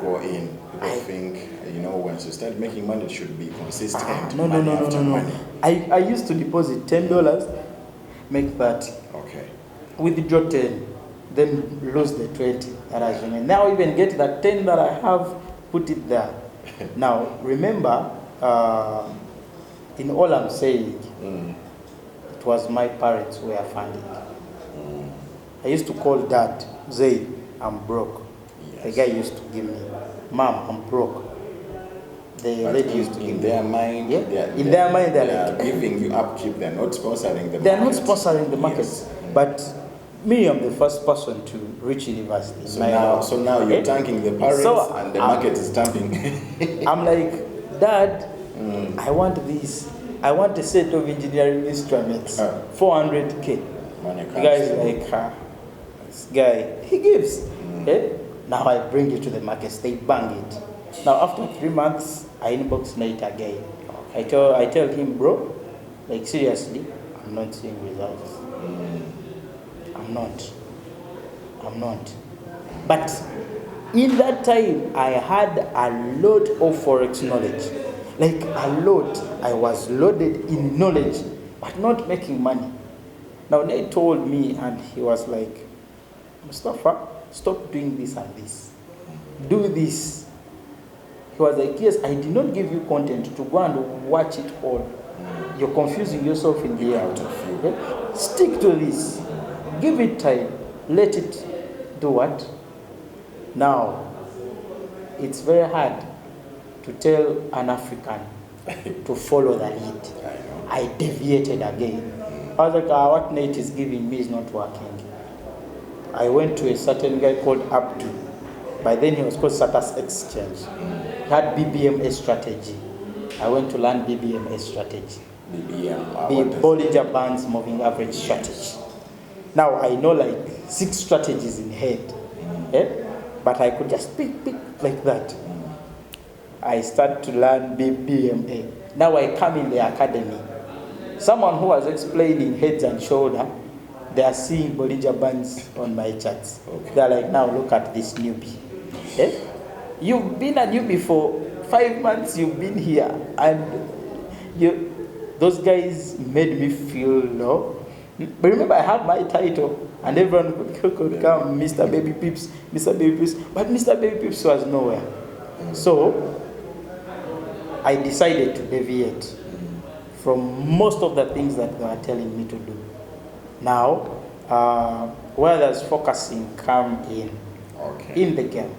go in. People think, once you start making money, it should be consistent.
No. I used to deposit $10, make that.
Okay.
Withdraw 10, then lose the 20 that I was doing. Now even get that 10 that I have, put it there. Now remember, in all I'm saying, it was my parents who were funding. I used to call dad, say, I'm broke. Yes. The guy used to give me, Mom, I'm broke. The lady used to give
their mind,
yeah? In their mind, they're like,
giving you upkeep, they're not sponsoring the market.
They're not sponsoring the market.
Yes.
But me, I'm the first person to reach university.
So now you're thanking the parents and the market is dumping.
I'm like, Dad, I want this. I want a set of engineering instruments, 400K. The guy's like, this guy, he gives. Okay? Now I bring it to the market, they bang it. Now after 3 months, I inbox Nate again. I tell him, bro, like seriously, I'm not seeing results. I'm not. But in that time, I had a lot of Forex knowledge. Like a lot. I was loaded in knowledge, but not making money. Now Nate told me, and he was like, Mustafa, stop doing this and this. Do this. He was like, yes, I did not give you content to go and watch it all. You're confusing yourself in the air. Okay? Stick to this. Give it time. Let it do what? Now, it's very hard to tell an African to follow the lead. I deviated again. I was like, what Nate is giving me is not working. I went to a certain guy called Abdu. By then he was called Satas Exchange. He had BBMA strategy. I went to learn BBMA strategy. Bollinger Bands moving average strategy. Now I know like 6 strategies in head. But I could just pick like that. I start to learn BBMA. Now I come in the academy. Someone who was explaining heads and shoulder, they are seeing Bollinger Bands on my charts. Okay. They're like, now look at this newbie. You've been a newbie for 5 months, you've been here. And those guys made me feel low. But remember, I have my title, and everyone could come, Mr. Baby Pips, Mr. Baby Pips. But Mr. Baby Pips was nowhere. So I decided to deviate from most of the things that they were telling me to do. Now, where does focusing come in? In the game?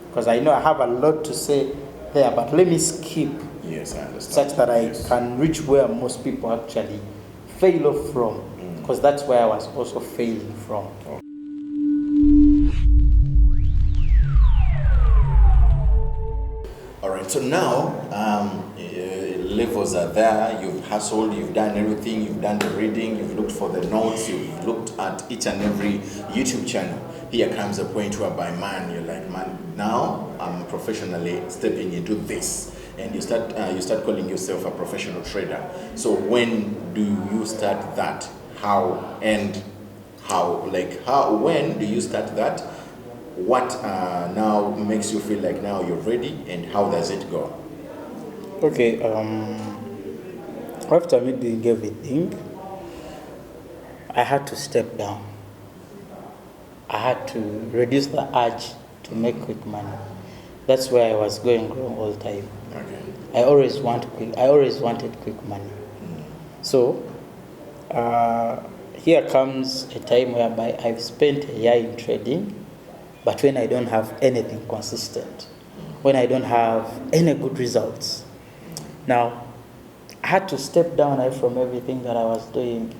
Because I know I have a lot to say there, but let me skip.
Yes, I understand.
Such that I can reach where most people actually fail off from, because that's where I was also failing from.
All right, so now levels are there. You've hustled, you've done everything, you've done the reading, you've looked for the notes, you've looked at each and every YouTube channel. Here comes a point whereby, man, you're like, man, now I'm professionally stepping into this, and you start calling yourself a professional trader. So when do you start that? When do you start that? What now makes you feel like now you're ready, and how does it go?
Okay, after me doing everything, I had to step down. I had to reduce the urge to make quick money. That's where I was going wrong all the time.
Okay.
I always wanted quick money. So here comes a time whereby I've spent a year in trading, but when I don't have anything consistent, when I don't have any good results. Now, I had to step down from everything that I was doing,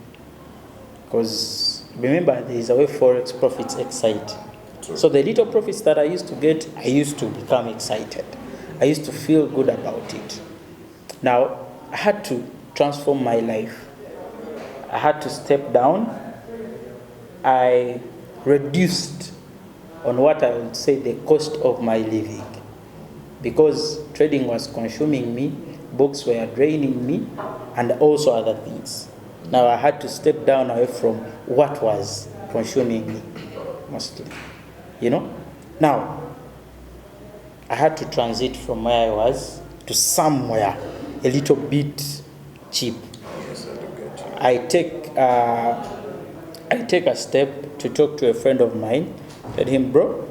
because remember, there is a way Forex profits excite. So the little profits that I used to get, I used to become excited. I used to feel good about it. Now, I had to transform my life. I had to step down. I reduced on what I would say the cost of my living, because trading was consuming me, books were draining me, and also other things. Now I had to step down away from what was consuming me mostly. Now I had to transit from where I was to somewhere a little bit cheap.
Yes, I do get you.
I take a step to talk to a friend of mine, tell him, bro,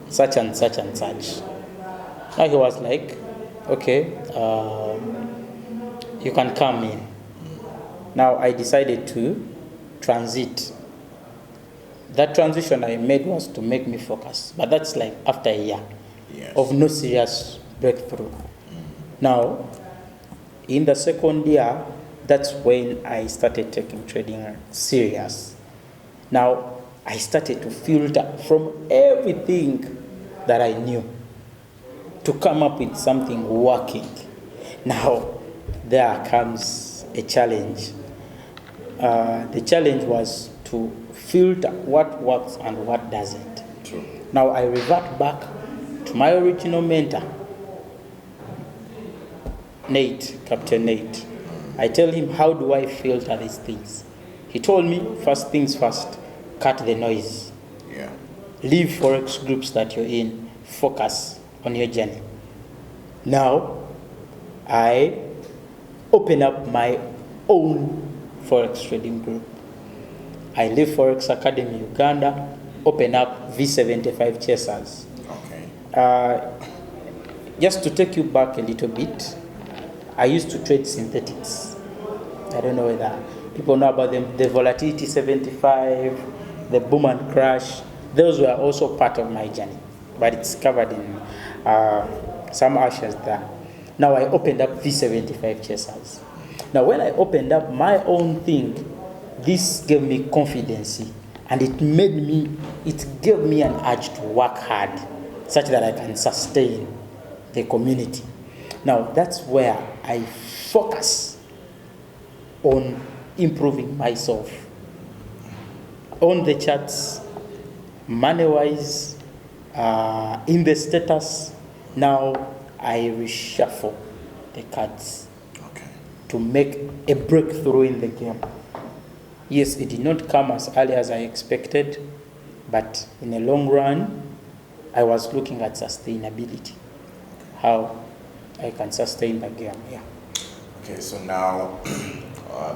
such and such and such. Now he was like, okay, you can come in. Now I decided to transit. That transition I made was to make me focus, but that's like after a year of no serious breakthrough. Now, in the second year, that's when I started taking trading serious. Now, I started to filter from everything that I knew to come up with something working. Now, there comes a challenge. The challenge was to filter what works and what doesn't.
True.
Now I revert back to my original mentor, Captain Nate. I tell him, how do I filter these things? He told me, first things first, cut the noise.
Yeah.
Leave Forex groups that you're in, focus on your journey. Now, I open up my own Forex trading group. I leave Forex Academy Uganda, open up V75 Chasers.
Okay.
Just to take you back a little bit, I used to trade synthetics. I don't know whether people know about them. The volatility 75, the boom and crash, those were also part of my journey, but it's covered in some ashes there. Now I opened up V75 Chasers. Now when I opened up my own thing, this gave me confidence, and it gave me an urge to work hard such that I can sustain the community. Now that's where I focus on improving myself on the charts, money-wise, in the status. Now I reshuffle the cards to make a breakthrough in the game. Yes, it did not come as early as I expected, but in the long run, I was looking at sustainability, how I can sustain the game. Yeah.
Okay, so now,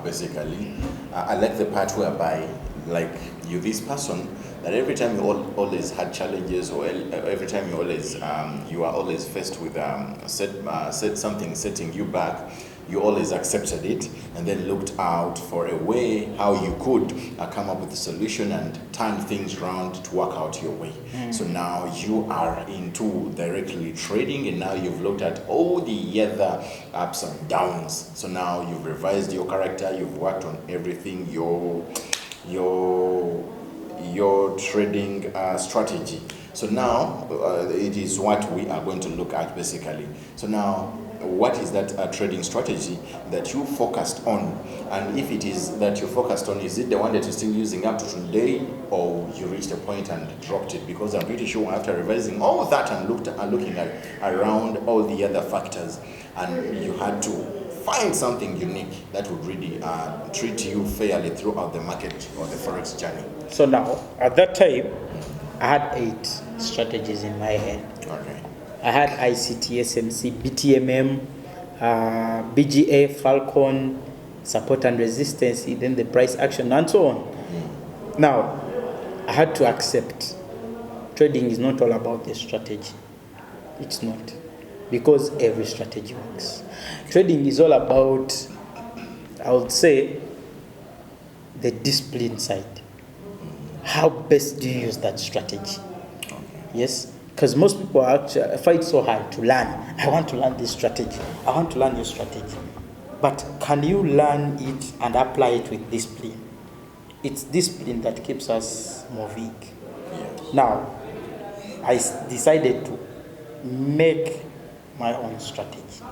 basically, I like the part whereby, like, you this person, that every time you always had challenges, or every time you are always faced with something setting you back, you always accepted it and then looked out for a way how you could come up with a solution and turn things around to work out your way. So now you are into directly trading, and now you've looked at all the other ups and downs. So now you've revised your character, you've worked on everything, your trading strategy. So now it is what we are going to look at basically. So now, what is that trading strategy that you focused on? And if it is that you focused on, is it the one that you're still using up to today, or you reached a point and dropped it? Because I'm pretty sure after revising all that and looking at around all the other factors, and you had to find something unique that would really treat you fairly throughout the market or the Forex journey.
So now, at that time, I had 8 strategies in my head.
Okay.
I had ICT, SMC, BTMM, BGA, Falcon, support and resistance, then the price action, and so on. Now, I had to accept trading is not all about the strategy. It's not. Because every strategy works. Trading is all about, I would say, the discipline side. How best do you use that strategy? Yes? Because most people actually fight so hard to learn. I want to learn this strategy. I want to learn this strategy. But can you learn it and apply it with discipline? It's discipline that keeps us moving. Now, I decided to make my own strategy.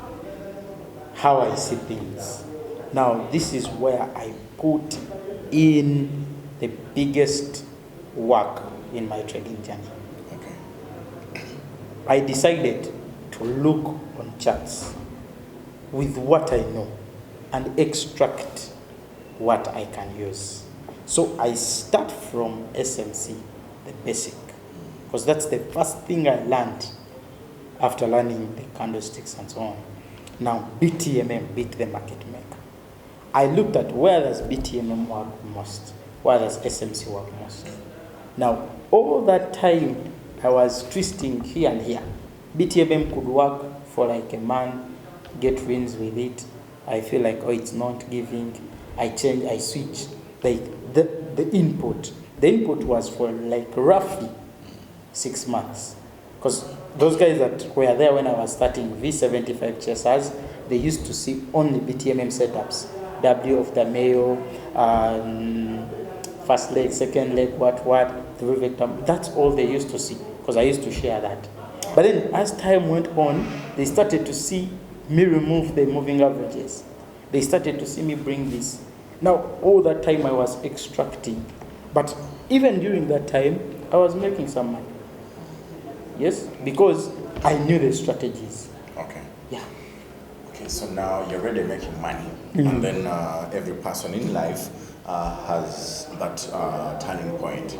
How I see things. Now, this is where I put in the biggest work in my trading journey. I decided to look on charts with what I know and extract what I can use. So I start from SMC, the basic, because that's the first thing I learned after learning the candlesticks and so on. Now, BTMM, beat the market maker. I looked at where does BTMM work most, where does SMC work most. Now, all that time I was twisting here and here. BTMM could work for like a month, get wins with it. I feel like, oh, it's not giving. I change, I switch. Like the input. The input was for like roughly 6 months. Because those guys that were there when I was starting V75 chasers, they used to see only BTMM setups. W of the Mayo, first leg, second leg, what, three victim. That's all they used to see, because I used to share that. But then as time went on, they started to see me remove the moving averages. They started to see me bring this. Now, all that time I was extracting. But even during that time, I was making some money. Yes, because I knew the strategies.
Okay.
Yeah.
Okay, so now you're already making money. And then every person in life has that turning point.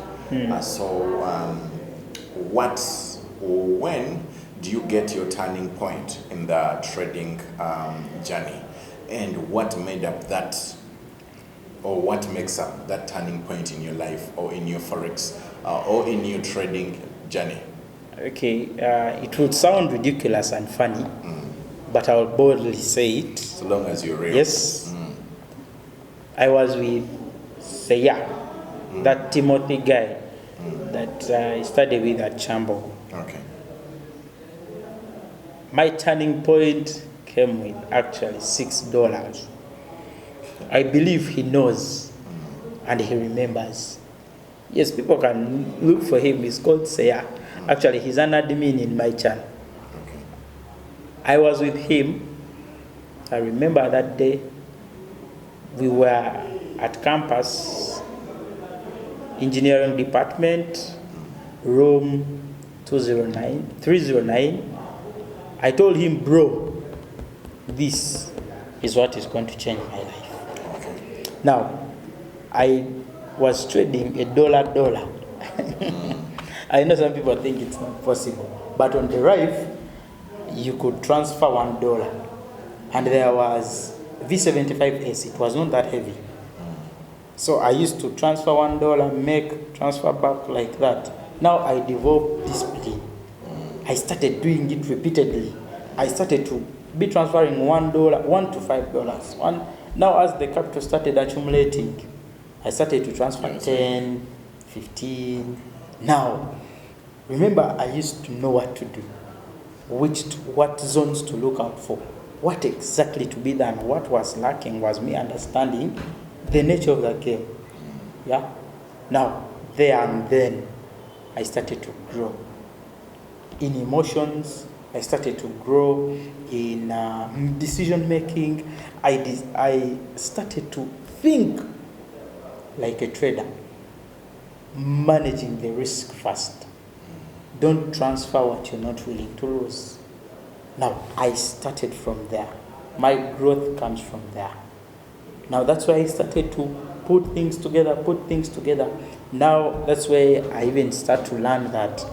When do you get your turning point in the trading journey? And what made up that, or what makes up that turning point in your life, or in your Forex, or in your trading journey?
Okay, it would sound ridiculous and funny, but I'll boldly say it.
So long as you're real.
Yes. I was with Seya, that Timothy guy that I studied with at Chambo.
Okay.
My turning point came with actually $6. I believe he knows and he remembers. Yes, people can look for him. He's called Seya. Actually, he's an admin in my channel.
Okay.
I was with him. I remember that day we were at campus, engineering department, room 309. I told him, bro, this is what is going to change my life.
Okay.
Now, I was trading a dollar. I know some people think it's not possible, but on the Rife, you could transfer $1. And there was V75S, it was not that heavy. So I used to transfer $1, transfer back like that. Now I developed discipline. I started doing it repeatedly. I started to be transferring $1 to $5. Now as the capital started accumulating, I started to transfer 10, 15. Now, remember, I used to know what to do, what zones to look out for, what exactly to be done. What was lacking was me understanding the nature of the game. Yeah. Now, there and then, I started to grow in emotions. I started to grow in decision making. I started to think like a trader, managing the risk first. Don't transfer what you're not willing to lose. Now, I started from there. My growth comes from there. Now, that's why I started to put things together. Now, that's where I even start to learn that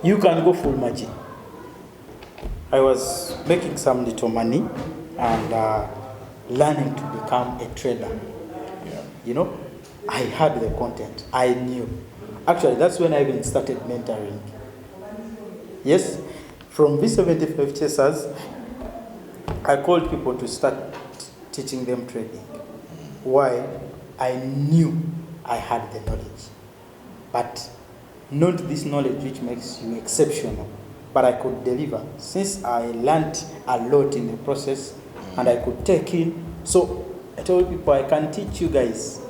you can go full margin. I was making some little money and learning to become a trader.
Yeah.
You know, I had the content. I knew. Actually, that's when I even started mentoring. Yes, From these 75 chasers, I called people to start teaching them trading. Why? I knew I had the knowledge, but not this knowledge which makes you exceptional, but I could deliver. Since I learned a lot in the process and I could take in, so I told people I can teach you guys.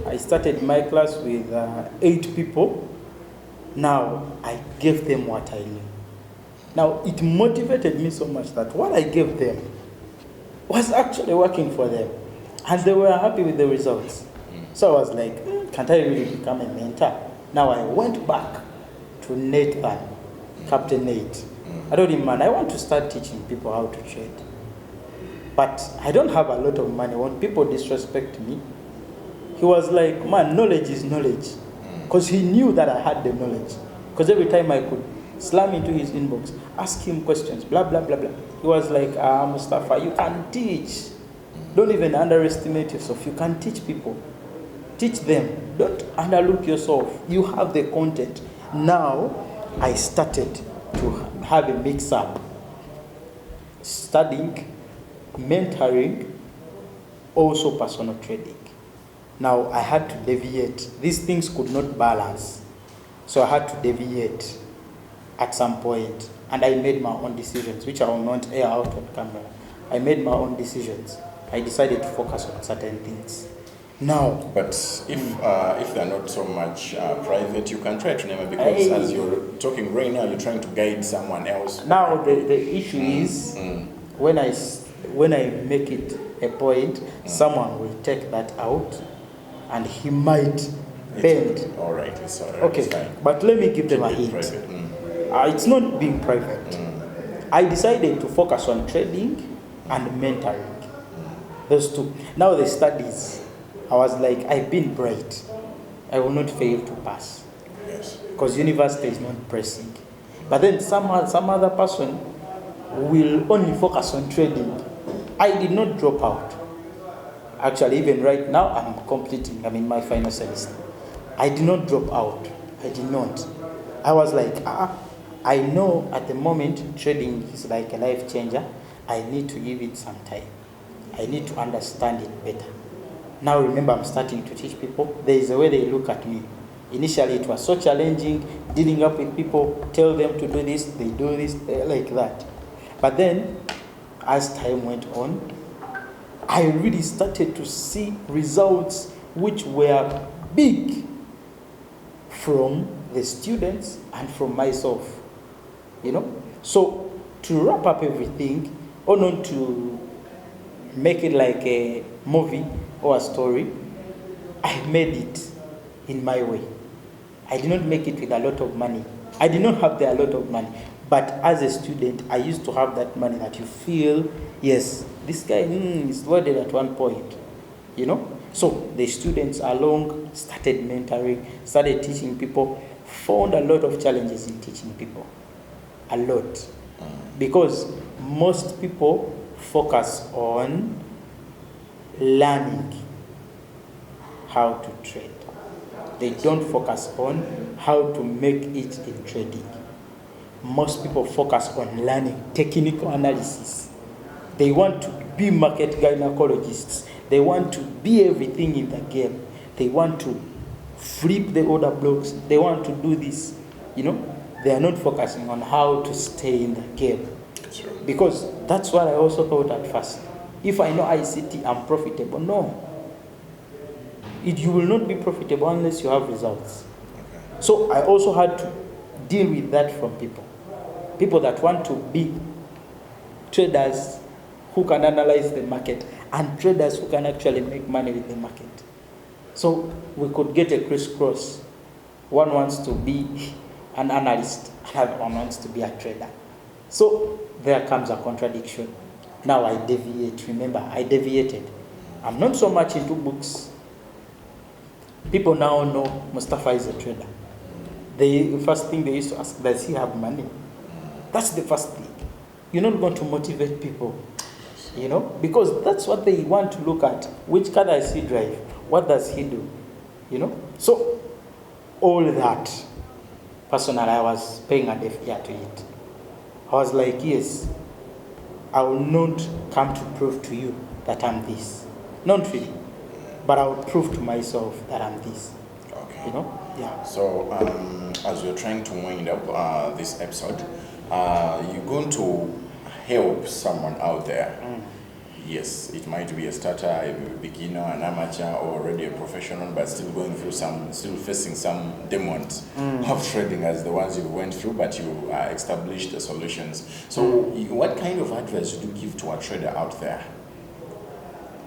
I started my class with 8 people. Now I gave them what I knew. Now it motivated me so much that what I gave them was actually working for them, and they were happy with the results. So I was like, can't I really become a mentor? Now I went back to Nathan, Captain Nate. I told him, man, I want to start teaching people how to trade. But I don't have a lot of money. When people disrespect me, he was like, man, knowledge is knowledge. Because he knew that I had the knowledge. Because every time I could slam into his inbox, ask him questions, blah, blah, blah, blah. He was like, Mustafa, you can teach. Don't even underestimate yourself. You can teach people. Teach them. Don't underlook yourself. You have the content. Now, I started to have a mix-up. Studying, mentoring, also personal trading. Now, I had to deviate. These things could not balance. So I had to deviate at some point. And I made my own decisions, which I will not air out on camera. I made my own decisions. I decided to focus on certain things. Now,
but if they're not so much private, you can try to name it, because as you're talking right now, you're trying to guide someone else.
Now the issue is when I make it a point, someone will take that out, and he might bend.
All right, it's all right.
Okay,
it's fine.
but let me give them a hint. It's not being private. I decided to focus on trading and mentoring. Those two. Now the studies. I was like, I've been bright. I will not fail to pass.
Yes.
Because university is not pressing. But then some other person will only focus on trading. I did not drop out. Actually, even right now, I'm in my final semester. I did not drop out. I did not. I was like, I know at the moment trading is like a life changer. I need to give it some time. I need to understand it better. Now remember, I'm starting to teach people. There is a way they look at me. Initially, it was so challenging, dealing up with people, tell them to do this, they do this, like that. But then, as time went on, I really started to see results which were big from the students and from myself. So to wrap up everything, or not to make it like a movie or a story, I made it in my way. I did not make it with a lot of money. I did not have a lot of money. But as a student, I used to have that money that you feel, yes, this guy is loaded at one point. So the students along started mentoring, started teaching people, found a lot of challenges in teaching people. A lot. Because most people focus on learning how to trade. They don't focus on how to make it in trading. Most people focus on learning technical analysis. They want to be market gynecologists. They want to be everything in the game. They want to flip the order blocks. They want to do this. They are not focusing on how to stay in the game.
Sure.
Because that's what I also thought at first. If I know ICT, I'm profitable. No. You will not be profitable unless you have results. Okay. So I also had to deal with that from people. People that want to be traders who can analyze the market and traders who can actually make money with the market. So we could get a crisscross. One wants to be an analyst, another one wants to be a trader. So there comes a contradiction. Now I deviate. Remember, I deviated. I'm not so much into books. People now know Mustafa is a trader. The first thing they used to ask, does he have money? That's the first thing. You're not going to motivate people, because that's what they want to look at. Which car does he drive? What does he do? So all that, personally, I was paying a deaf ear to it. I was like, yes, I will not come to prove to you that I'm this. Not really. But I will prove to myself that I'm this.
Okay.
You know? Yeah.
So, as we're trying to wind up this episode, you're going to help someone out there. Yes, it might be a starter, a beginner, an amateur, or already a professional, but still going through still facing some demons of trading as the ones you went through, but you established the solutions. So, what kind of advice would you give to a trader out there?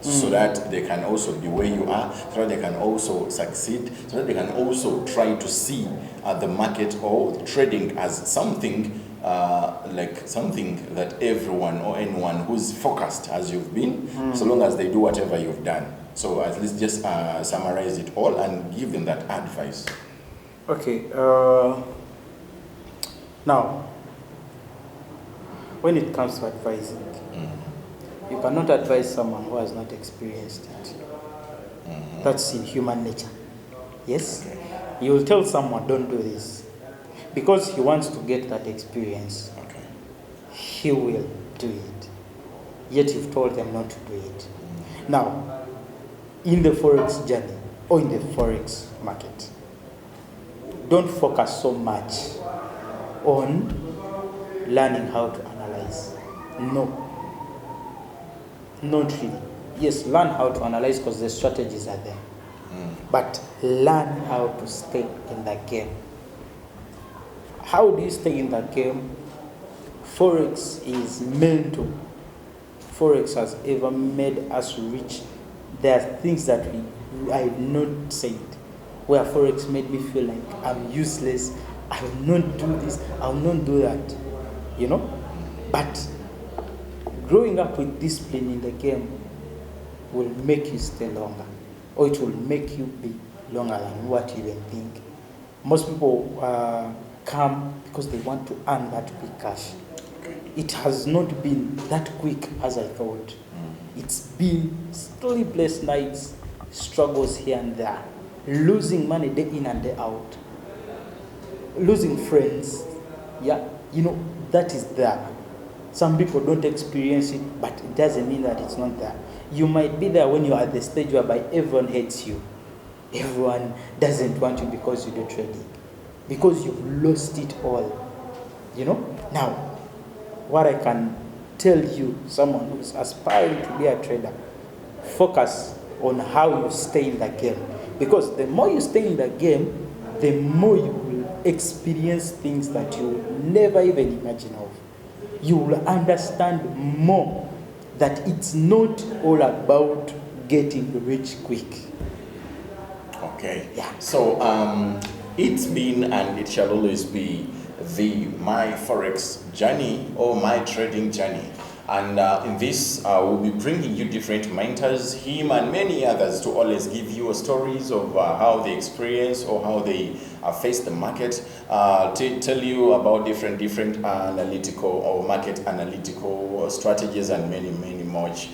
So that they can also be where you are, so that they can also succeed, so that they can also try to see the market or trading as something like something that everyone or anyone who's focused as you've been, so long as they do whatever you've done. So at least just summarize it all and give them that advice.
Okay. Now, when it comes to advising, you cannot advise someone who has not experienced it. That's in human nature. Yes?
Okay.
You will tell someone, don't do this. Because he wants to get that experience,
Okay.
he will do it. Yet you've told them not to do it. Now, in the Forex journey or in the Forex market, don't focus so much on learning how to analyze. No. Not really. Yes, learn how to analyze because the strategies are there. But learn how to stay in the game. How do you stay in the game? Forex is meant to. Forex has ever made us rich. There are things that I have not said, where Forex made me feel like I'm useless. I will not do this. I will not do that. You know? But growing up with discipline in the game will make you stay longer, or it will make you be longer than what you even think. Most people come because they want to earn that quick cash. It has not been that quick as I thought. It's been sleepless nights, struggles here and there, losing money day in and day out, losing friends. Yeah, you know, that is there. Some people don't experience it, but it doesn't mean that it's not there. You might be there when you're at the stage whereby everyone hates you. Everyone doesn't want you because you do trading. Because you've lost it all. You know? Now, what I can tell you, someone who's aspiring to be a trader, focus on how you stay in the game. Because the more you stay in the game, the more you will experience things that you will never even imagine of. You will understand more that it's not all about getting rich quick.
Okay.
Yeah.
So it's been and it shall always be the My Forex journey or my trading journey. And in this, we'll be bringing you different mentors, him and many others, to always give you stories of how they experience or how they face the market, to tell you about different analytical or market analytical strategies and many much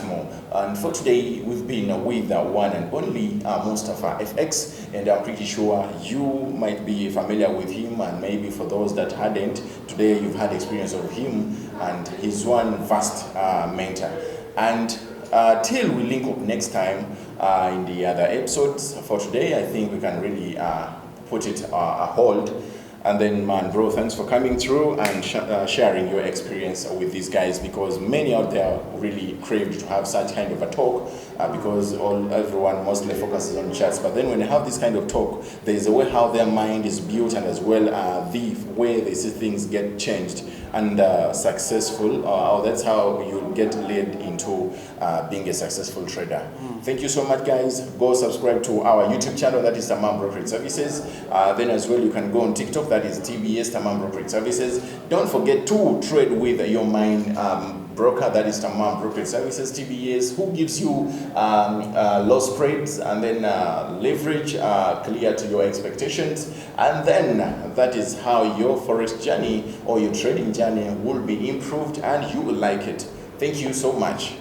more. And for today, we've been with the one and only Mustafa FX, and I'm pretty sure you might be familiar with him, and maybe for those that hadn't, today you've had experience of him, and he's one vast mentor. And till we link up next time in the other episodes, for today, I think we can really put it a hold. And then, man, bro, thanks for coming through and sharing your experience with these guys, because many out there really craved to have such kind of a talk, because everyone mostly focuses on chats. But then when they have this kind of talk, there's a way how their mind is built, and as well the way they see things get changed and successful. That's how you get led into being a successful trader. Thank you so much, guys. Go subscribe to our YouTube channel, that is Tamam Brokerage Services. Then as well, you can go on TikTok, that is TBS Tamam Brokerage Services. Don't forget to trade with your mind broker, that is Tamam Brokerage Services, TBS, who gives you low spreads and then leverage clear to your expectations. And then that is how your Forex journey or your trading journey will be improved, and you will like it. Thank you so much.